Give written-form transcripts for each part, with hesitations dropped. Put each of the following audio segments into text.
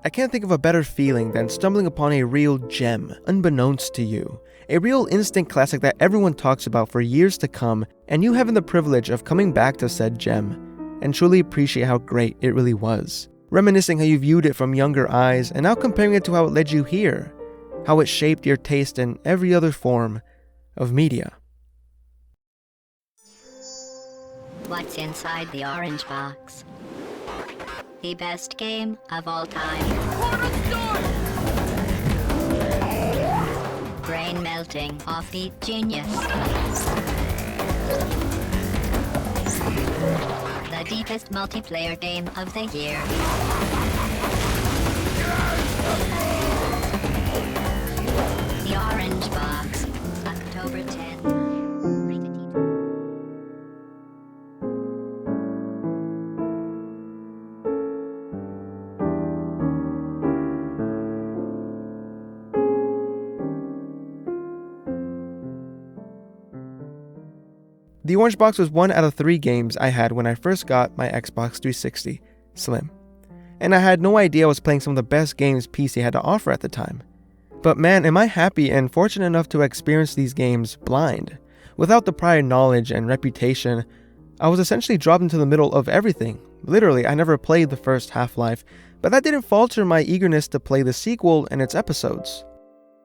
I can't think of a better feeling than stumbling upon a real gem, unbeknownst to you. A real instant classic that everyone talks about for years to come, and you having the privilege of coming back to said gem, and truly appreciate how great it really was. Reminiscing how you viewed it from younger eyes, and now comparing it to how it led you here, how it shaped your taste in every other form of media. What's inside the orange box? The best game of all time. Brain melting offbeat genius. The deepest multiplayer game of the year. The Orange Box, October 10. The Orange Box was 1 out of 3 games I had when I first got my Xbox 360 Slim. And I had no idea I was playing some of the best games PC had to offer at the time. But man, am I happy and fortunate enough to experience these games blind. Without the prior knowledge and reputation, I was essentially dropped into the middle of everything. Literally, I never played the first Half-Life, but that didn't falter my eagerness to play the sequel and its episodes.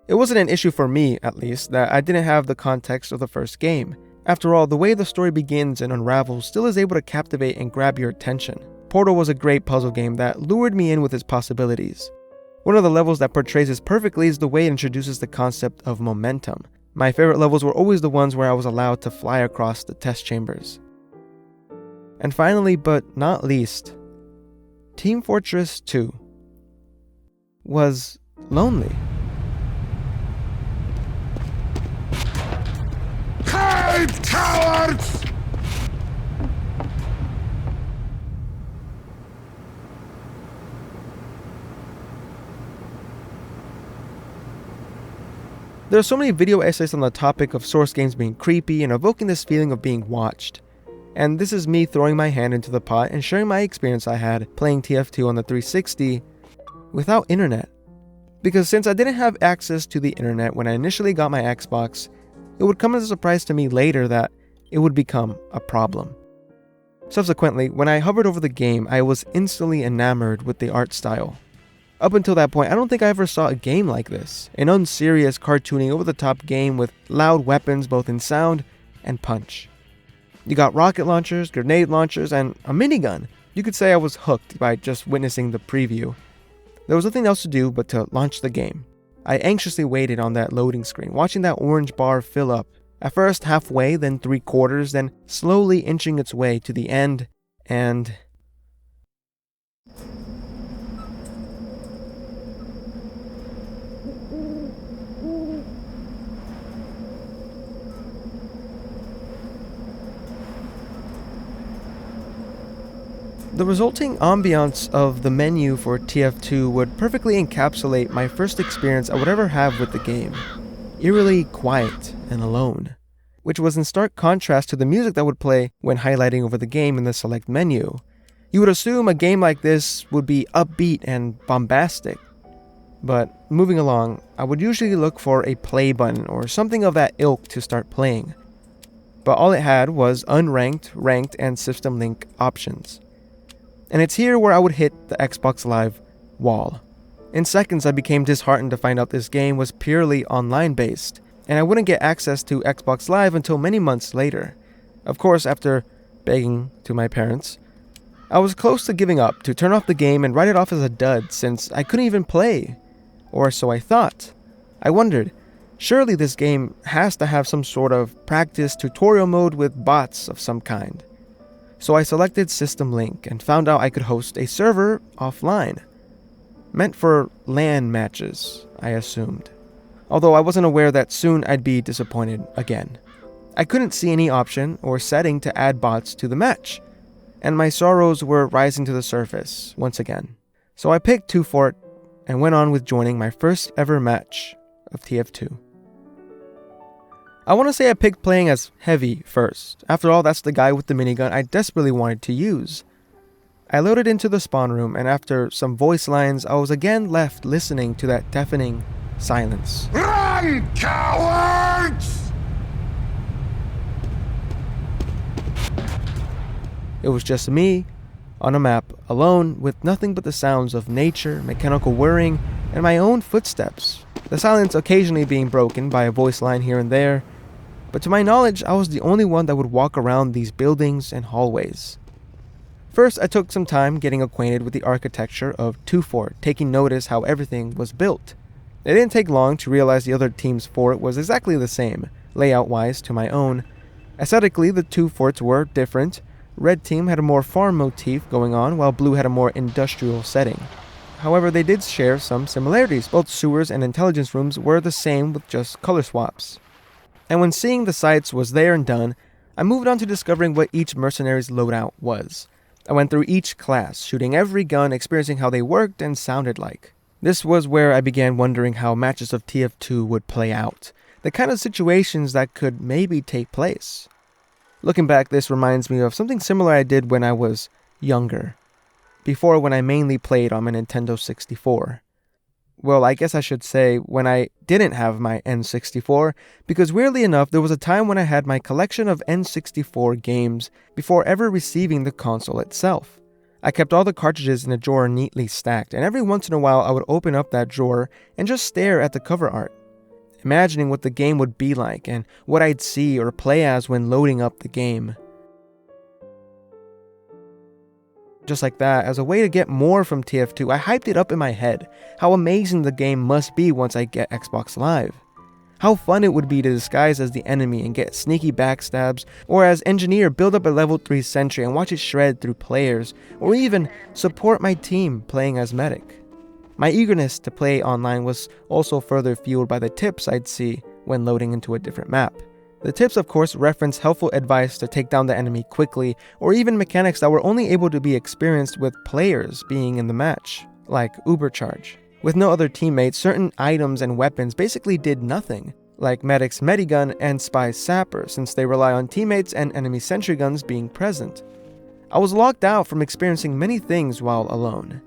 It wasn't an issue for me, at least, that I didn't have the context of the first game. After all, the way the story begins and unravels still is able to captivate and grab your attention. Portal was a great puzzle game that lured me in with its possibilities. One of the levels that portrays this perfectly is the way it introduces the concept of momentum. My favorite levels were always the ones where I was allowed to fly across the test chambers. And finally, but not least, Team Fortress 2 was lonely. Cowards! There are so many video essays on the topic of Source games being creepy and evoking this feeling of being watched. And this is me throwing my hand into the pot and sharing my experience I had playing TF2 on the 360 without internet. Because since I didn't have access to the internet when I initially got my Xbox, it would come as a surprise to me later that it would become a problem. Subsequently, when I hovered over the game, I was instantly enamored with the art style. Up until that point, I don't think I ever saw a game like this. An unserious, cartoony, over-the-top game with loud weapons both in sound and punch. You got rocket launchers, grenade launchers, and a minigun. You could say I was hooked by just witnessing the preview. There was nothing else to do but to launch the game. I anxiously waited on that loading screen, watching that orange bar fill up. At first halfway, then 3/4, then slowly inching its way to the end, and... The resulting ambiance of the menu for TF2 would perfectly encapsulate my first experience I would ever have with the game. Eerily quiet and alone, which was in stark contrast to the music that would play when highlighting over the game in the select menu. You would assume a game like this would be upbeat and bombastic. But moving along, I would usually look for a play button or something of that ilk to start playing. But all it had was unranked, ranked, and system link options. And it's here where I would hit the Xbox Live wall. In seconds, I became disheartened to find out this game was purely online based, and I wouldn't get access to Xbox Live until many months later. Of course, after begging to my parents, I was close to giving up to turn off the game and write it off as a dud since I couldn't even play. Or so I thought. I wondered, surely this game has to have some sort of practice tutorial mode with bots of some kind. So I selected System Link and found out I could host a server offline. Meant for LAN matches, I assumed. Although I wasn't aware that soon I'd be disappointed again. I couldn't see any option or setting to add bots to the match, and my sorrows were rising to the surface once again. So I picked 2Fort and went on with joining my first ever match of TF2. I want to say I picked playing as Heavy first. After all, that's the guy with the minigun I desperately wanted to use. I loaded into the spawn room, and after some voice lines, I was again left listening to that deafening silence. Run, cowards! It was just me, on a map, alone, with nothing but the sounds of nature, mechanical whirring, and my own footsteps. The silence occasionally being broken by a voice line here and there, but to my knowledge, I was the only one that would walk around these buildings and hallways. First, I took some time getting acquainted with the architecture of 2 Fort, taking notice how everything was built. It didn't take long to realize the other team's fort was exactly the same, layout-wise to my own. Aesthetically, the 2 forts were different. Red team had a more farm motif going on, while blue had a more industrial setting. However, they did share some similarities. Both sewers and intelligence rooms were the same with just color swaps. And when seeing the sites was there and done, I moved on to discovering what each mercenary's loadout was. I went through each class, shooting every gun, experiencing how they worked and sounded like. This was where I began wondering how matches of TF2 would play out, the kind of situations that could maybe take place. Looking back, this reminds me of something similar I did when I was younger, before when I mainly played on my Nintendo 64. Well, I guess I should say when I didn't have my N64, because weirdly enough, there was a time when I had my collection of N64 games before ever receiving the console itself. I kept all the cartridges in a drawer neatly stacked, and every once in a while I would open up that drawer and just stare at the cover art, imagining what the game would be like and what I'd see or play as when loading up the game. Just like that, as a way to get more from TF2, I hyped it up in my head, how amazing the game must be once I get Xbox Live. How fun it would be to disguise as the enemy and get sneaky backstabs, or as engineer build up a level 3 sentry and watch it shred through players, or even support my team playing as medic. My eagerness to play online was also further fueled by the tips I'd see when loading into a different map. The tips, of course, reference helpful advice to take down the enemy quickly, or even mechanics that were only able to be experienced with players being in the match, like Ubercharge. With no other teammates, certain items and weapons basically did nothing, like Medic's Medigun and Spy's Sapper, since they rely on teammates and enemy sentry guns being present. I was locked out from experiencing many things while alone.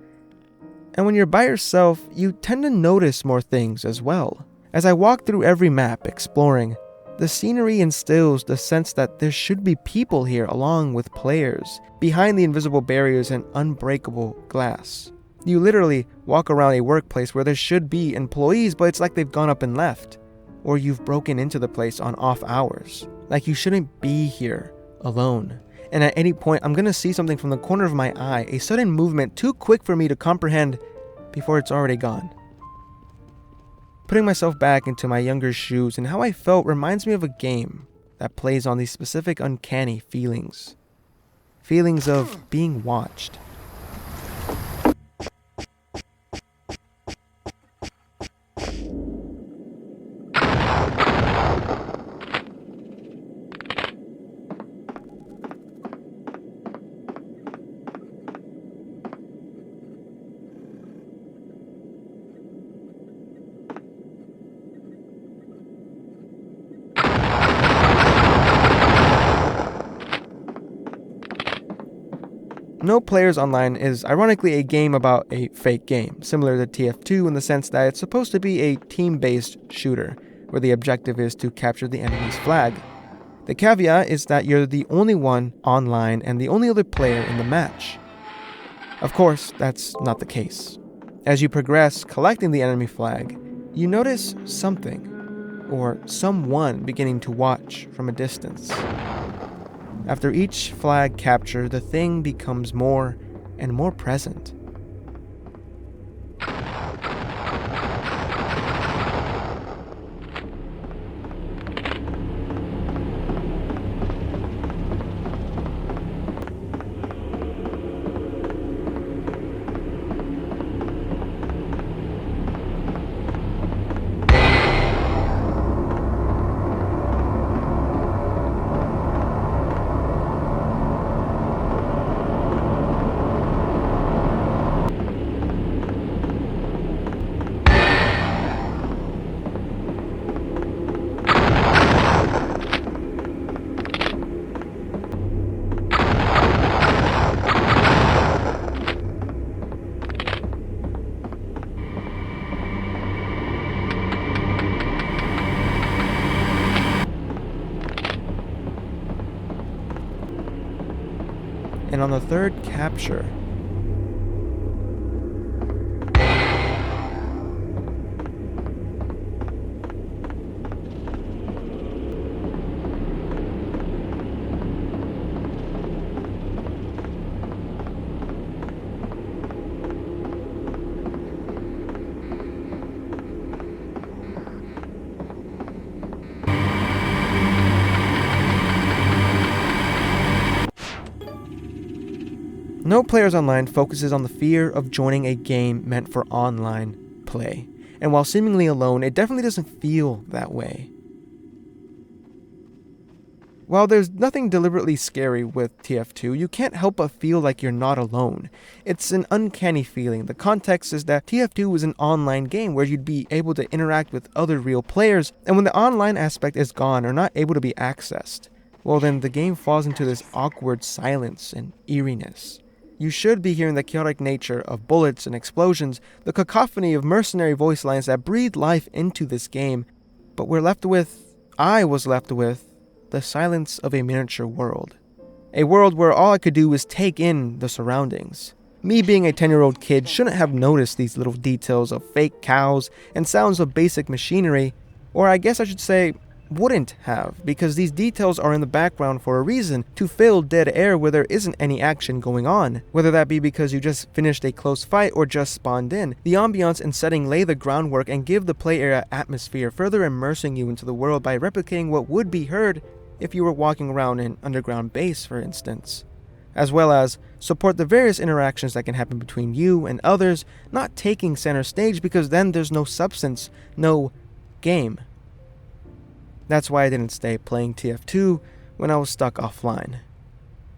And when you're by yourself, you tend to notice more things as well. As I walked through every map, exploring, the scenery instills the sense that there should be people here along with players, behind the invisible barriers and unbreakable glass. You literally walk around a workplace where there should be employees, but it's like they've gone up and left. Or you've broken into the place on off hours. Like you shouldn't be here alone. And at any point, I'm gonna see something from the corner of my eye, a sudden movement too quick for me to comprehend before it's already gone. Putting myself back into my younger shoes and how I felt reminds me of a game that plays on these specific uncanny feelings. Feelings of being watched. No Players Online is ironically a game about a fake game, similar to TF2 in the sense that it's supposed to be a team-based shooter, where the objective is to capture the enemy's flag. The caveat is that you're the only one online and the only other player in the match. Of course, that's not the case. As you progress collecting the enemy flag, you notice something, or someone beginning to watch from a distance. After each flag capture, the thing becomes more and more present. and on the third capture, No Players Online focuses on the fear of joining a game meant for online play, and while seemingly alone, it definitely doesn't feel that way. While there's nothing deliberately scary with TF2, you can't help but feel like you're not alone. It's an uncanny feeling. The context is that TF2 is an online game where you'd be able to interact with other real players, and when the online aspect is gone or not able to be accessed, well then the game falls into this awkward silence and eeriness. You should be hearing the chaotic nature of bullets and explosions, the cacophony of mercenary voice lines that breathe life into this game, but I was left with, the silence of a miniature world. A world where all I could do was take in the surroundings. Me being a 10-year-old kid shouldn't have noticed these little details of fake cows and sounds of basic machinery, or I guess I should say, wouldn't have, because these details are in the background for a reason, to fill dead air where there isn't any action going on. Whether that be because you just finished a close fight or just spawned in, the ambiance and setting lay the groundwork and give the play area atmosphere, further immersing you into the world by replicating what would be heard if you were walking around an underground base, for instance. As well as support the various interactions that can happen between you and others, not taking center stage because then there's no substance, no game. That's why I didn't stay playing TF2 when I was stuck offline.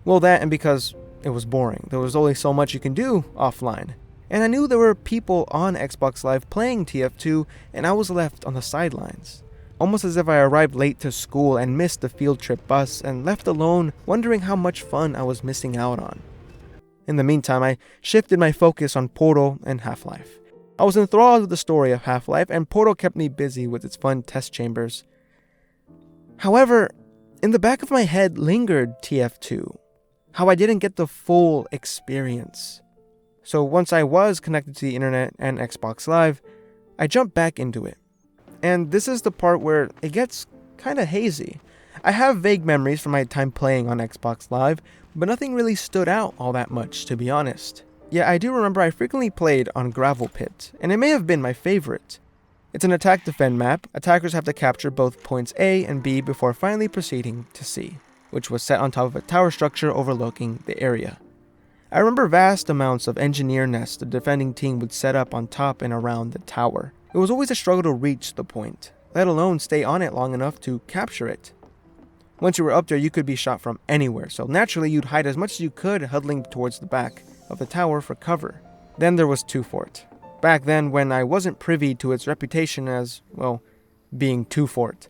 Well, that and because it was boring. There was only so much you can do offline. And I knew there were people on Xbox Live playing TF2 and I was left on the sidelines. Almost as if I arrived late to school and missed the field trip bus and left alone wondering how much fun I was missing out on. In the meantime, I shifted my focus on Portal and Half-Life. I was enthralled with the story of Half-Life and Portal kept me busy with its fun test chambers. However, in the back of my head lingered TF2, how I didn't get the full experience. So once I was connected to the internet and Xbox Live, I jumped back into it. And this is the part where it gets kinda hazy. I have vague memories from my time playing on Xbox Live, but nothing really stood out all that much, to be honest. Yet I do remember I frequently played on Gravel Pit, and it may have been my favorite. It's an attack-defend map. Attackers have to capture both points A and B before finally proceeding to C, which was set on top of a tower structure overlooking the area. I remember vast amounts of engineer nests the defending team would set up on top and around the tower. It was always a struggle to reach the point, let alone stay on it long enough to capture it. Once you were up there, you could be shot from anywhere, so naturally you'd hide as much as you could, huddling towards the back of the tower for cover. Then there was 2 Fort. Back then, when I wasn't privy to its reputation as, well, being 2 Fort.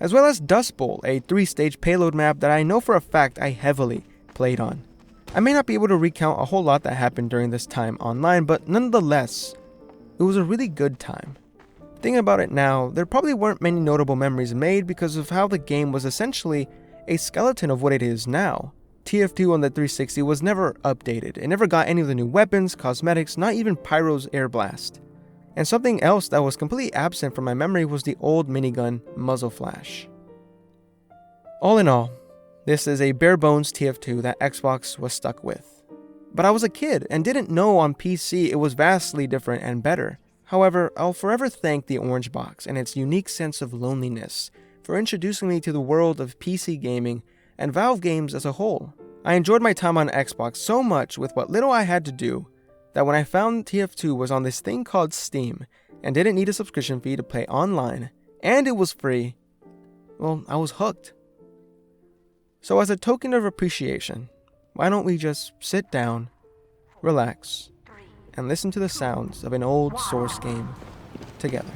As well as Dust Bowl, a 3-stage payload map that I know for a fact I heavily played on. I may not be able to recount a whole lot that happened during this time online, but nonetheless, it was a really good time. Thinking about it now, there probably weren't many notable memories made because of how the game was essentially a skeleton of what it is now. TF2 on the 360 was never updated. It never got any of the new weapons, cosmetics, not even Pyro's air blast. And something else that was completely absent from my memory was the old minigun muzzle flash. All in all, this is a bare bones TF2 that Xbox was stuck with. But I was a kid and didn't know on PC it was vastly different and better. However, I'll forever thank the Orange Box and its unique sense of loneliness for introducing me to the world of PC gaming and Valve games as a whole. I enjoyed my time on Xbox so much with what little I had to do that when I found TF2 was on this thing called Steam and didn't need a subscription fee to play online, and it was free, well, I was hooked. So as a token of appreciation, why don't we just sit down, relax, and listen to the sounds of an old Source game together.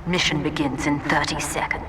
Mission begins in 30 seconds.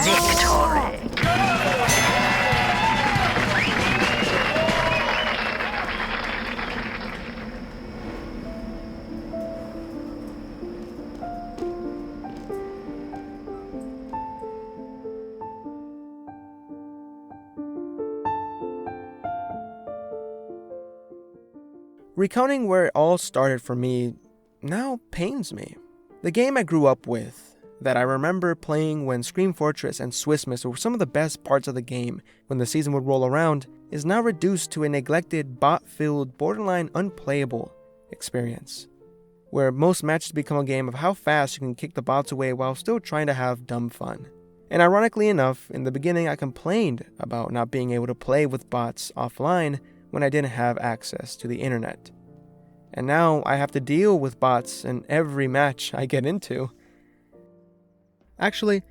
Victory! Recounting where it all started for me now pains me. The game I grew up with, that I remember playing when Scream Fortress and Swissmas were some of the best parts of the game when the season would roll around, is now reduced to a neglected, bot-filled, borderline unplayable experience, where most matches become a game of how fast you can kick the bots away while still trying to have dumb fun. And ironically enough, in the beginning I complained about not being able to play with bots offline when I didn't have access to the internet. And now I have to deal with bots in every match I get into. Actually,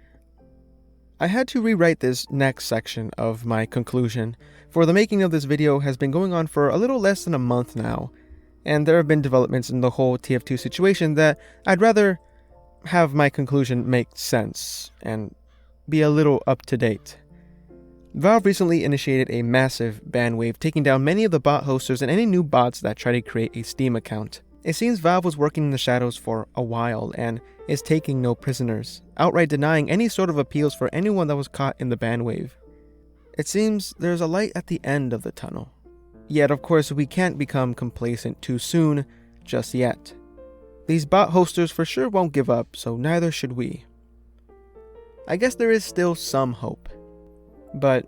I had to rewrite this next section of my conclusion, for the making of this video has been going on for a little less than a month now, and there have been developments in the whole TF2 situation that I'd rather have my conclusion make sense and be a little up to date. Valve recently initiated a massive ban wave, taking down many of the bot hosters and any new bots that try to create a Steam account. It seems Valve was working in the shadows for a while and is taking no prisoners, outright denying any sort of appeals for anyone that was caught in the ban wave. It seems there's a light at the end of the tunnel. Yet, of course, we can't become complacent too soon, just yet. These bot hosters for sure won't give up, so neither should we. I guess there is still some hope. But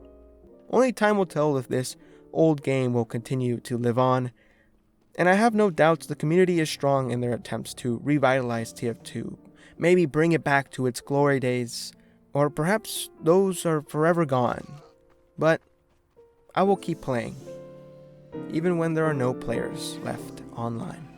only time will tell if this old game will continue to live on, and I have no doubts the community is strong in their attempts to revitalize TF2, maybe bring it back to its glory days, or perhaps those are forever gone. But I will keep playing, even when there are no players left online.